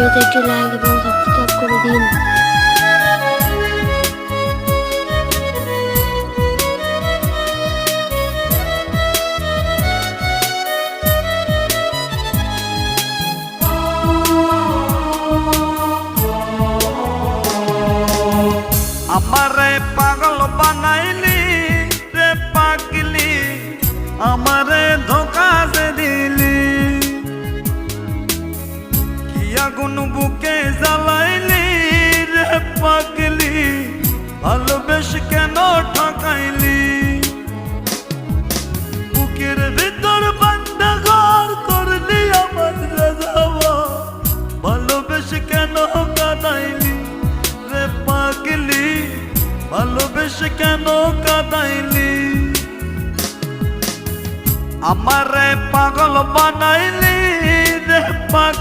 ভিডিওতে একটি লাইক এবং সাবস্ক্রাইব করে দিন। আমারে পাগল বানাইলি রে পাগলি, আমারে ধোকা দে দিলি, কি আগুন বুকে জ্বালাইলি রে পাগলি, ভালোবেসে কেন ঠকাইলি, বুকের ভিতর বান্দা ঘর করলি আমার রাজাওয়া, ভালোবেসে কেন কাঁদাইলি রে পাগলি, ভালোবেসে কেন কাঁদাইলি, আমারে পাগল বানাইলি রে পাগলি।